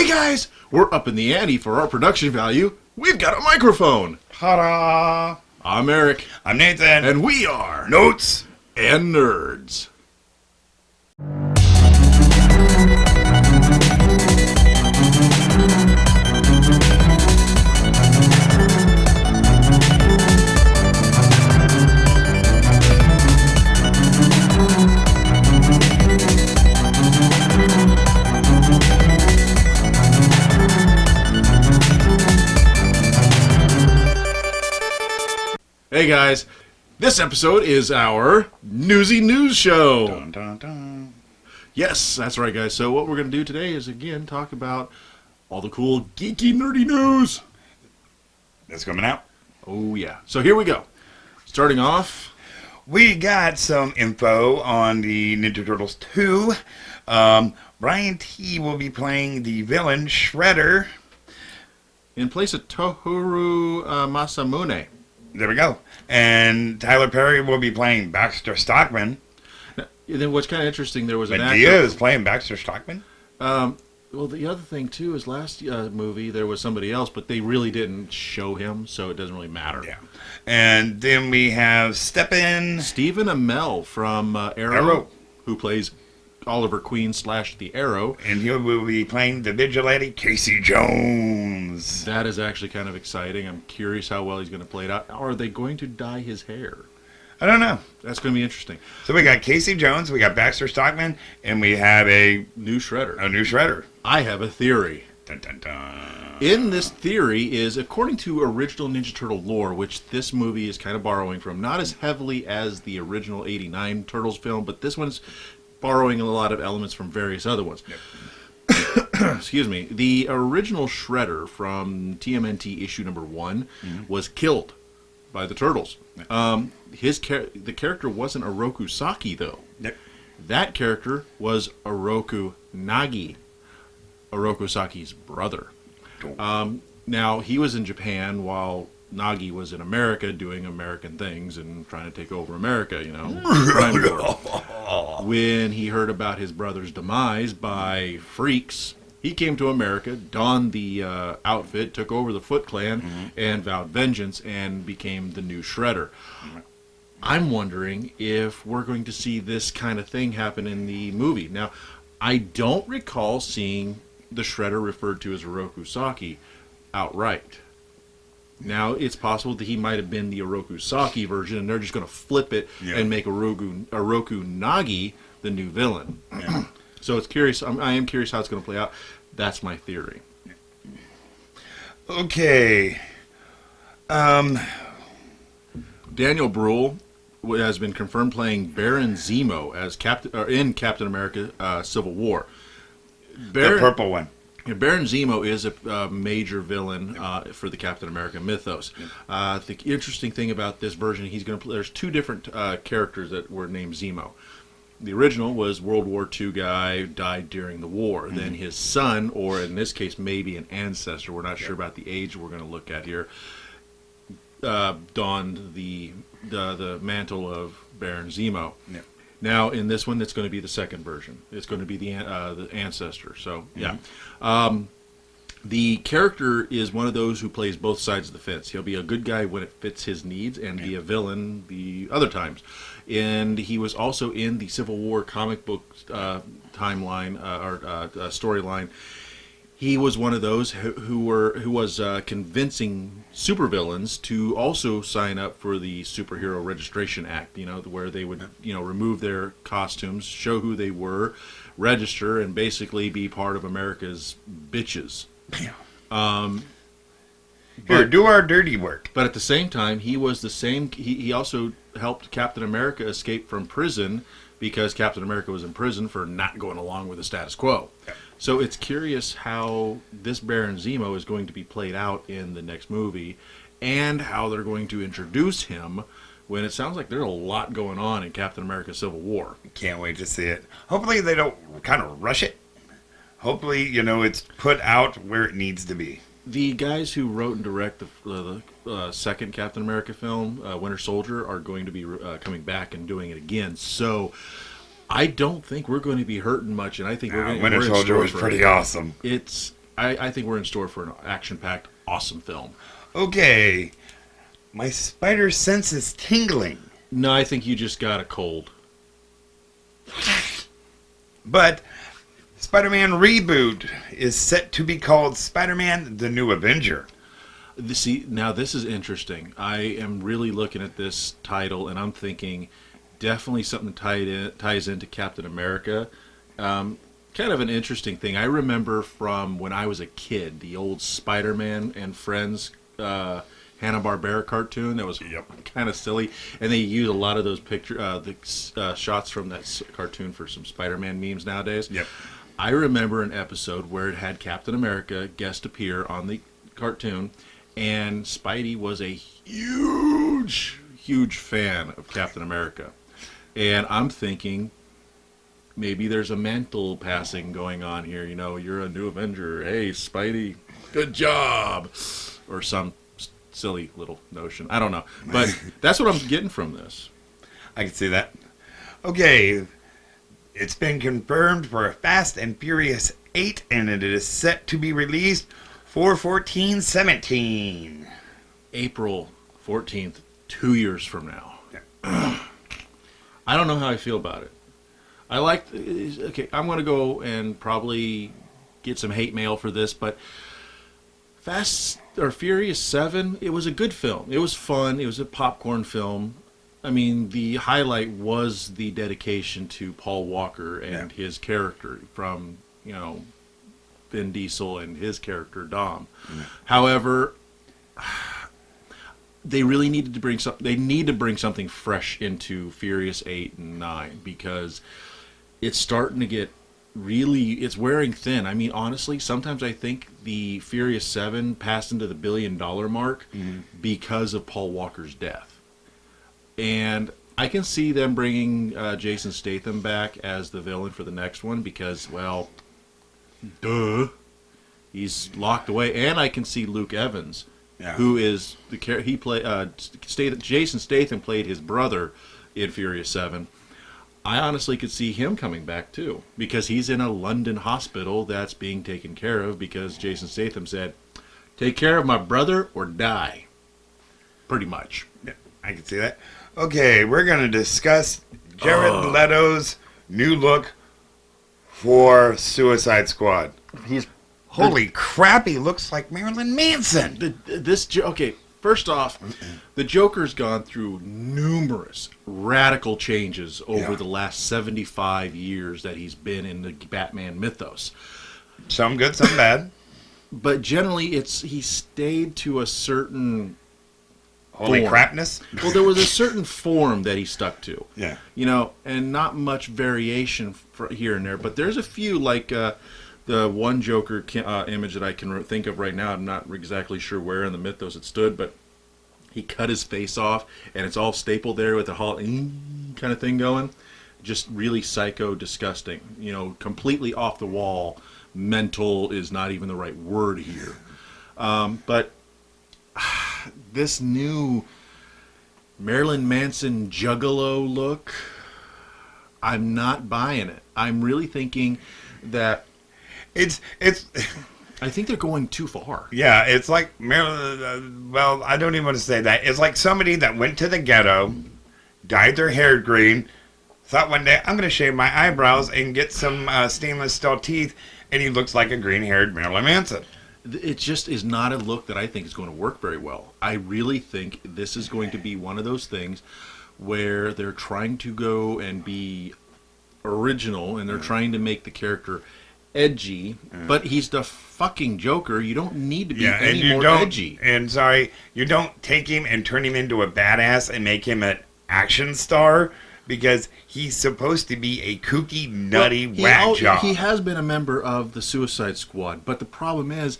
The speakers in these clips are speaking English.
Hey guys, we're up in the ante for our production value. We've got a microphone. Ta-da! I'm Eric. I'm Nathan. And we are Notes and Nerds. Hey guys, this episode is our Newsy News Show. Dun, dun, dun. Yes, that's right guys. So what we're going to do today is again talk about all the cool geeky nerdy news. That's coming out. Oh yeah. So here we go. Starting off, We got some info on the Ninja Turtles 2. Brian T. will be playing the villain Shredder. in place of Tohru Masamune. There we go. And Tyler Perry will be playing Baxter Stockman. Then what's kind of interesting, there was an Medea actor. is playing Baxter Stockman. Well, the other thing too is last movie there was somebody else, but they really didn't show him, so it doesn't really matter. Yeah. And then we have Stephen Stephen Amell from Arrow, who plays Oliver Queen / the Arrow. and he will be playing the vigilante Casey Jones. That is actually kind of exciting. I'm curious how well he's going to play it out. Are they going to dye his hair? I don't know. That's going to be interesting. So we got Casey Jones, we got Baxter Stockman, and we have a New Shredder. new Shredder. I have a theory. Dun, dun, dun. In this theory is, according to original Ninja Turtle lore, which this movie is kind of borrowing from, not as heavily as the original 89 Turtles film, but this one's borrowing a lot of elements from various other ones. Yep. Excuse me. The original Shredder from TMNT issue number 1 was killed by the Turtles. The character wasn't Oroku Saki, though. Yep. That character was Oroku Nagi, Oroku Saki's brother. Now, he was in Japan while Nagi was in America doing American things and trying to take over America, you know. Crime lord. When he heard about his brother's demise by freaks, he came to America, donned the outfit, took over the Foot Clan, and vowed vengeance and became the new Shredder. I'm wondering if we're going to see this kind of thing happen in the movie. Now, I don't recall seeing the Shredder referred to as Oroku Saki outright. Now, it's possible that he might have been the Oroku Saki version, and they're just going to flip it and make Oroku Nagi the new villain. Yeah. So it's curious. I am curious how it's going to play out. That's my theory. Okay. Daniel Bruhl has been confirmed playing Baron Zemo as in Captain America: Civil War. The purple one. Baron Zemo is a major villain for the Captain America mythos. The interesting thing about this version, he's going to play. There's two different characters that were named Zemo. The original was World War II guy, died during the war. Then his son, or in this case maybe an ancestor, we're not sure about the age we're going to look at here, donned the mantle of Baron Zemo. Yeah. Now in this one, it's going to be the second version. It's going to be the ancestor. So yeah. The character is one of those who plays both sides of the fence. He'll be a good guy when it fits his needs and be a villain the other times. And he was also in the Civil War comic book timeline or storyline. He was one of those who was convincing supervillains to also sign up for the Superhero Registration Act. You know, where they would remove their costumes, show who they were, register, and basically be part of America's bitches. Here, do our dirty work. But at the same time, he was the same. He also helped Captain America escape from prison because Captain America was in prison for not going along with the status quo. Yep. So it's curious how this Baron Zemo is going to be played out in the next movie, and how they're going to introduce him when it sounds like there's a lot going on in Captain America: Civil War. Can't wait to see it. Hopefully they don't kind of rush it. Hopefully, it's put out where it needs to be. The guys who wrote and direct the second Captain America film, Winter Soldier, are going to be coming back and doing it again. So I don't think we're going to be hurting much, and I think we're going to. Winter Soldier was pretty awesome. It's I think we're in store for an action-packed, awesome film. Okay. My spider sense is tingling. No, I think you just got a cold. But Spider-Man reboot is set to be called Spider-Man: The New Avenger. See, now this is interesting. I am really looking at this title, and I'm thinking definitely something ties into Captain America. Kind of an interesting thing. I remember from when I was a kid, the old Spider-Man and Friends Hanna-Barbera cartoon that was kind of silly, and they use a lot of those shots from that cartoon for some Spider-Man memes nowadays. Yep. I remember an episode where it had Captain America guest appear on the cartoon, and Spidey was a huge, huge fan of Captain America. And I'm thinking, maybe there's a mantle passing going on here. You know, you're a new Avenger. Hey, Spidey, good job. Or some silly little notion. I don't know. But that's what I'm getting from this. I can see that. Okay. It's been confirmed for Fast and Furious 8, and it is set to be released 4/14/17. April 14th, 2 years from now. Yeah. I don't know how I feel about it. Okay, I'm going to go and probably get some hate mail for this, but Fast or Furious 7, it was a good film. It was fun. It was a popcorn film. I mean, the highlight was the dedication to Paul Walker and his character from, Vin Diesel and his character Dom. Yeah. However, they really needed to bring something fresh into Furious 8 and 9 because it's starting to get it's wearing thin. I mean, honestly, sometimes I think the Furious 7 passed into the $1 billion mark because of Paul Walker's death. And I can see them bringing Jason Statham back as the villain for the next one because, well, duh, he's locked away. And I can see Luke Evans, who is Jason Statham played his brother in Furious 7. I honestly could see him coming back too because he's in a London hospital that's being taken care of because Jason Statham said, "Take care of my brother or die." Pretty much. Yeah, I can see that. Okay, we're going to discuss Jared Leto's new look for Suicide Squad. Holy crap, he looks like Marilyn Manson. First off, the Joker's gone through numerous radical changes over the last 75 years that he's been in the Batman mythos. Some good, some bad. But generally, he stayed to a certain holy form. Crapness? Well, there was a certain form that he stuck to. Yeah. And not much variation here and there. But there's a few, like the one Joker image that I can think of right now. I'm not exactly sure where in the mythos it stood, but he cut his face off, and it's all stapled there with a kind of thing going. Just really psycho, disgusting. Completely off the wall. Mental is not even the right word here. But this new Marilyn Manson juggalo look, I'm not buying it. I'm really thinking that it's I think they're going too far. Yeah, it's like Marilyn. Well, I don't even want to say that. It's like somebody that went to the ghetto, dyed their hair green, thought one day, I'm going to shave my eyebrows and get some stainless steel teeth, and he looks like a green-haired Marilyn Manson. It just is not a look that I think is going to work very well. I really think this is going to be one of those things where they're trying to go and be original, and they're trying to make the character edgy, but he's the fucking Joker. You don't need to be any more edgy. And you don't take him and turn him into a badass and make him an action star because he's supposed to be a kooky, nutty whack job. He has been a member of the Suicide Squad, but the problem is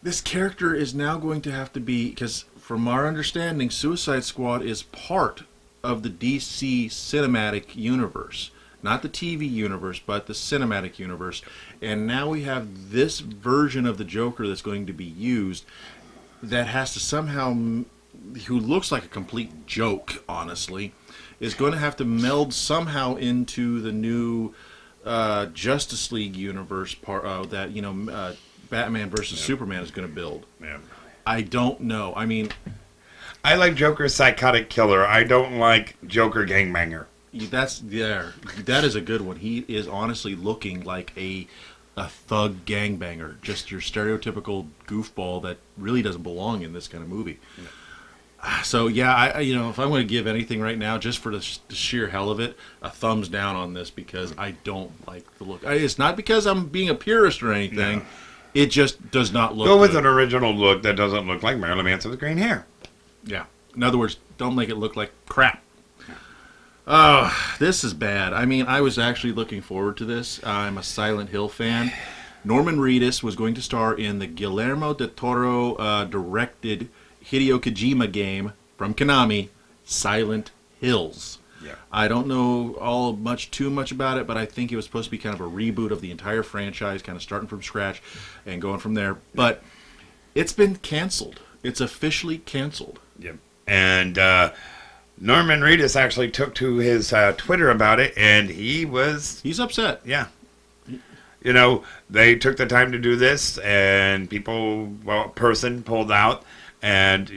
this character is now going to have to be, because from our understanding, Suicide Squad is part of the DC cinematic universe. Not the TV universe, but the cinematic universe. And now we have this version of the Joker that's going to be used that has to somehow, who looks like a complete joke, honestly, is going to have to meld somehow into the new Justice League universe part that Batman versus Superman is going to build. Yeah. I don't know. I mean, I like Joker's psychotic killer. I don't like Joker gangbanger. that's there. That is a good one. He is honestly looking like a thug gangbanger, just your stereotypical goofball that really doesn't belong in this kind of movie. So yeah, if I'm going to give anything right now, just for the sheer hell of it, a thumbs down on this because I don't like the look. It's not because I'm being a purist or anything. No. It just does not look. Go with good. an original look that doesn't look like Marilyn Manson with green hair. Yeah. In other words, don't make it look like crap. Oh, this is bad. I mean, I was actually looking forward to this. I'm a Silent Hill fan. Norman Reedus was going to star in the Guillermo del Toro directed Hideo Kojima game from Konami, Silent Hills. Yeah. I don't know too much about it, but I think it was supposed to be kind of a reboot of the entire franchise, kind of starting from scratch and going from there. But it's been canceled. It's officially canceled. Yep. And Norman Reedus actually took to his Twitter about it, and He's upset. yeah. You know, they took the time to do this, and a person pulled out, and,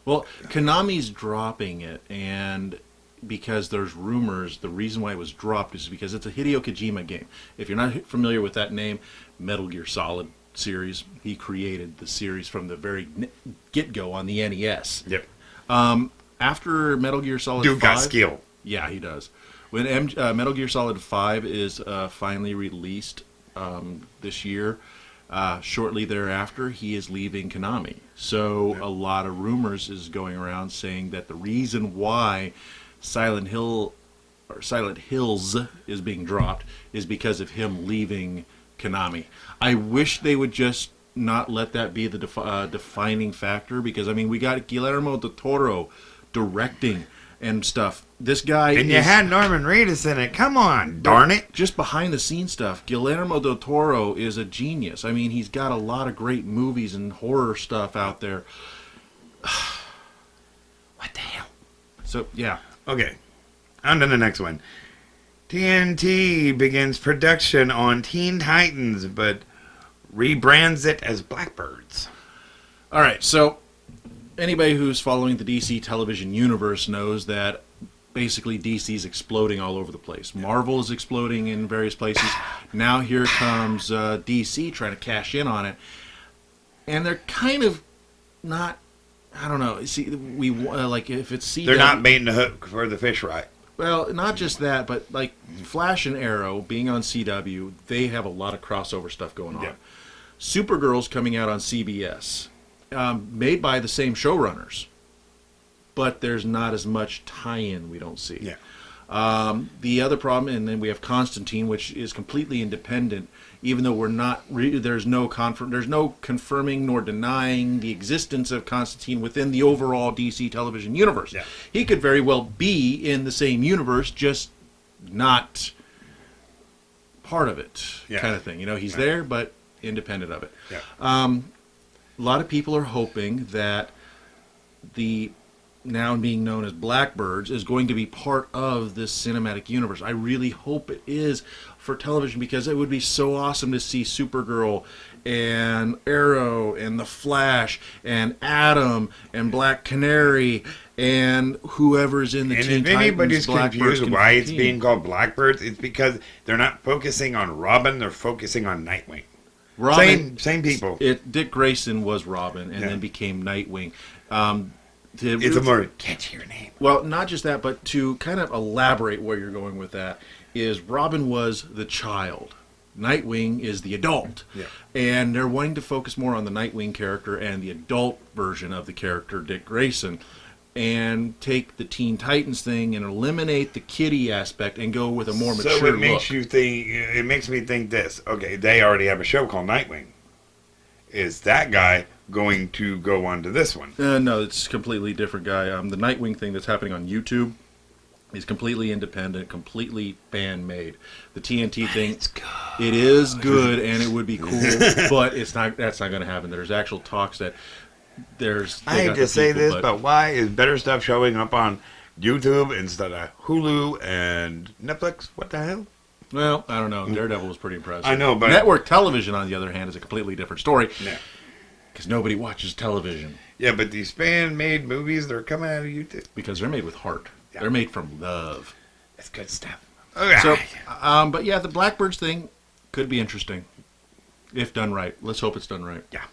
Well, Konami's dropping it, and because there's rumors, the reason why it was dropped is because it's a Hideo Kojima game. If you're not familiar with that name, Metal Gear Solid series, he created the series from the very get-go on the NES. Yep. After Metal Gear Solid Dude 5... got skill. Yeah, he does. When Metal Gear Solid 5 is finally released this year, shortly thereafter, he is leaving Konami. So a lot of rumors is going around saying that the reason why Silent Hills is being dropped is because of him leaving Konami. I wish they would just not let that be the defining factor, because I mean, we got Guillermo del Toro directing and stuff. This guy And you had Norman Reedus in it. Come on, darn it. just behind the scenes stuff. Guillermo del Toro is a genius. I mean, he's got a lot of great movies and horror stuff out there. What the hell? So yeah, Okay, on to the next one. TNT begins production on Teen Titans, but rebrands it as Blackbirds. all right. So anybody who's following the DC television universe knows that basically DC's exploding all over the place. Marvel is exploding in various places. Now here comes DC trying to cash in on it, and they're kind of not. I don't know. See, we like if it's CW, They're not baiting the hook for the fish right. well, not just that, but like Flash and Arrow being on CW, they have a lot of crossover stuff going on. Yeah. Supergirl's coming out on CBS, made by the same showrunners, but there's not as much tie-in we don't see. Yeah. The other problem, and then we have Constantine, which is completely independent, even though we're not. There's no confirming nor denying the existence of Constantine within the overall DC television universe. Yeah. He could very well be in the same universe, just not part of it, Yeah. kind of thing. He's there, but independent of it. Yeah. A lot of people are hoping that the now being known as Blackbirds is going to be part of this cinematic universe. I really hope it is for television, because it would be so awesome to see Supergirl and Arrow and the Flash and Atom and Black Canary and whoever's in the And Teen if anybody's Titans, confused Blackbirds why it's team. being called Blackbirds, it's because they're not focusing on Robin, they're focusing on Nightwing. Robin, Same people. Dick Grayson was Robin and Yeah. then became Nightwing. It's a more catchier name. Well, not just that, but to kind of elaborate where you're going with that, is Robin was the child. Nightwing is the adult. Yeah. And they're wanting to focus more on the Nightwing character and the adult version of the character, Dick Grayson, and take the Teen Titans thing and eliminate the kiddie aspect and go with a more mature So it makes look. you think. It makes me think this. Okay, they already have a show called Nightwing. Is that guy going to go on to this one? No, it's a completely different guy. The Nightwing thing that's happening on YouTube is completely independent, completely fan-made. The TNT thing, it is good, and it would be cool, but it's not. That's not going to happen. There's actual talks that there's. I hate to say this, but why is better stuff showing up on YouTube instead of Hulu and Netflix? What the hell? Well, I don't know. Daredevil was pretty impressive. I know, but network television, on the other hand, is a completely different story. Yeah. Because nobody watches television. Yeah, but these fan-made movies, they're coming out of YouTube. Because they're made with heart. Yeah. They're made from love. That's good stuff. Okay. So, but yeah, the Blackbirds thing could be interesting. If done right. Let's hope it's done right. Yeah.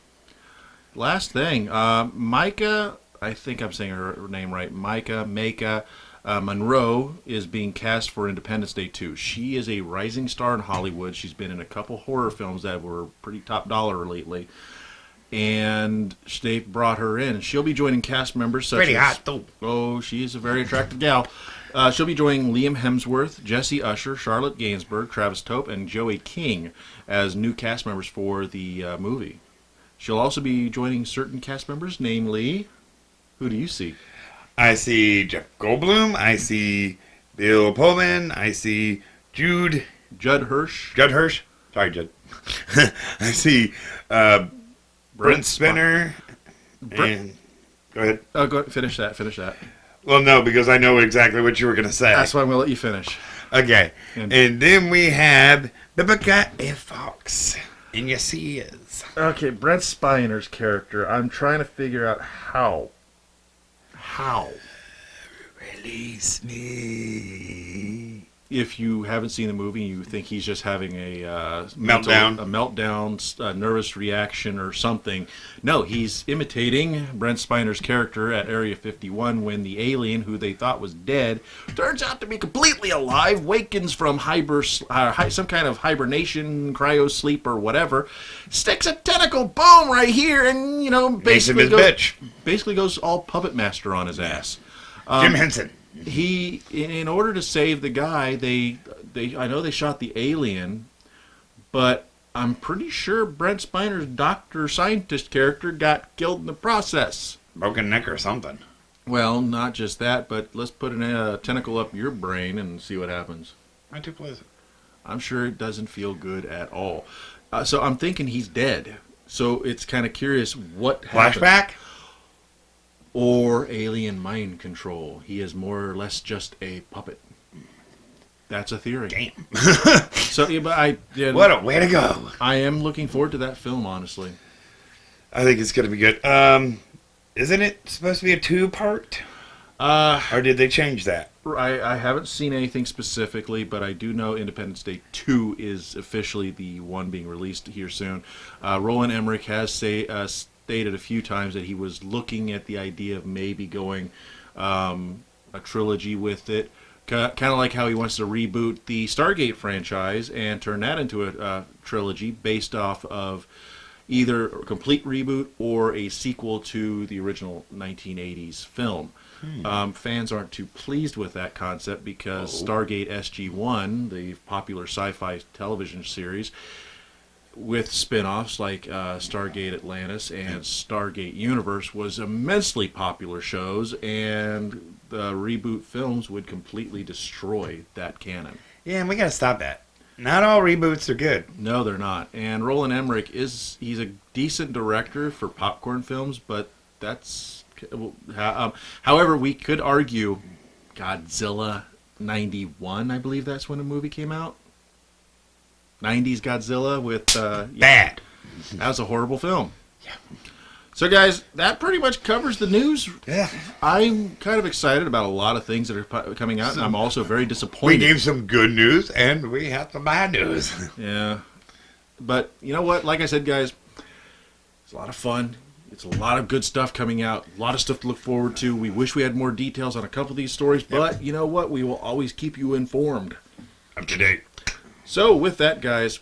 Last thing. Micah, I think I'm saying her name right. Micah Monroe is being cast for Independence Day 2. She is a rising star in Hollywood. She's been in a couple horror films that were pretty top dollar lately. And they brought her in. She'll be joining cast members such Pretty as... hot, though. Oh, she's a very attractive gal. She'll be joining Liam Hemsworth, Jesse Usher, Charlotte Gainsbourg, Travis Tope, and Joey King as new cast members for the movie. She'll also be joining certain cast members, namely... Who do you see? I see Jeff Goldblum. I see Bill Pullman. I see Judd Hirsch. Judd Hirsch. Sorry, Judd. I see Brent Spinner. And go ahead. Oh, go finish that. Well, no, because I know exactly what you were going to say. That's why I'm going to let you finish. Okay. And then we have Vivica A. Fox. And yes, he is. Okay, Brent Spiner's character. I'm trying to figure out how. Release me. If you haven't seen the movie, you think he's just having a meltdown, nervous reaction or something. No, he's imitating Brent Spiner's character at Area 51 when the alien, who they thought was dead, turns out to be completely alive, wakens from some kind of hibernation, cryo sleep or whatever, sticks a tentacle, boom, right here, and basically goes all puppet master on his ass. Jim Henson. He, in order to save the guy, I know they shot the alien, but I'm pretty sure Brent Spiner's doctor scientist character got killed in the process. Broken neck or something. Well, not just that, but let's put a tentacle up your brain and see what happens. Not too pleasant. I'm sure it doesn't feel good at all. So I'm thinking he's dead. So it's kind of curious what happened. Flashback? Or alien mind control. He is more or less just a puppet. That's a theory. Damn. So, yeah, but what a way to go. I am looking forward to that film, honestly. I think it's going to be good. Isn't it supposed to be a 2-part? Or did they change that? I haven't seen anything specifically, but I do know Independence Day 2 is officially the one being released here soon. Roland Emmerich has stated a few times that he was looking at the idea of maybe going a trilogy with it, kind of like how he wants to reboot the Stargate franchise and turn that into a trilogy based off of either a complete reboot or a sequel to the original 1980s film. Fans aren't too pleased with that concept because Stargate SG-1, the popular sci-fi television series, with spin-offs like Stargate Atlantis and Stargate Universe, was immensely popular shows, and the reboot films would completely destroy that canon. Yeah, and we got to stop that. Not all reboots are good. No, they're not. And Roland Emmerich he's a decent director for popcorn films, but that's... however, we could argue Godzilla 91, I believe that's when the movie came out. 90s Godzilla with... Bad. That was a horrible film. Yeah. So, guys, that pretty much covers the news. Yeah. I'm kind of excited about a lot of things that are coming out, and I'm also very disappointed. We gave some good news, and we have some bad news. Yeah. But, you know what? Like I said, guys, it's a lot of fun. It's a lot of good stuff coming out. A lot of stuff to look forward to. We wish we had more details on a couple of these stories, but you know what? We will always keep you informed. Up to date. So, with that, guys,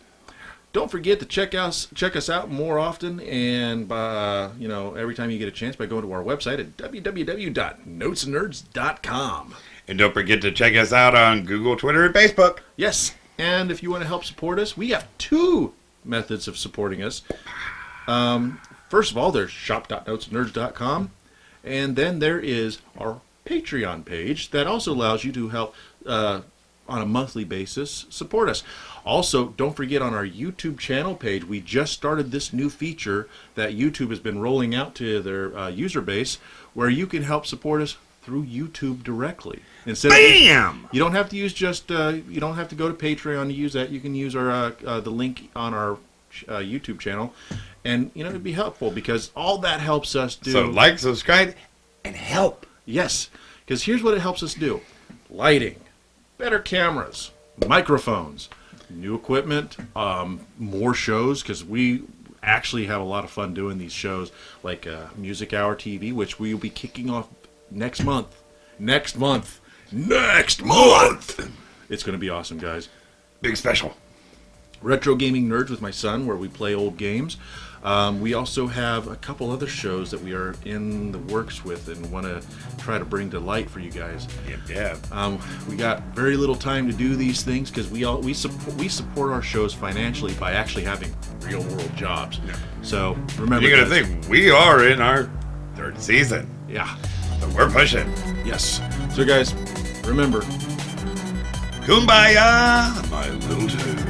don't forget to check us out more often, and every time you get a chance by going to our website at www.notesandnerds.com. And don't forget to check us out on Google, Twitter, and Facebook. Yes, and if you want to help support us, we have 2 methods of supporting us. First of all, there's shop.notesandnerds.com, and then there is our Patreon page that also allows you to help on a monthly basis support us. Also, don't forget on our YouTube channel page, we just started this new feature that YouTube has been rolling out to their user base, where you can help support us through YouTube directly. Instead Bam! you don't have to use just you don't have to go to Patreon to use that. You can use our the link on our YouTube channel, and it'd be helpful because all that helps us do. So like, subscribe, and help. Yes, because here's what it helps us do: lighting, better cameras, microphones, new equipment, more shows, because we actually have a lot of fun doing these shows like Music Hour TV, which we will be kicking off next month. Next month. It's going to be awesome, guys. Big special. Retro Gaming Nerds with my son, where we play old games. We also have a couple other shows that we are in the works with and want to try to bring to light for you guys. Yeah. We got very little time to do these things because we support our shows financially by actually having real world jobs. Yeah. So remember, You're gonna guys, think we are in our 3rd season, yeah, so we're pushing. yes. So guys, remember. Kumbaya, my little dude.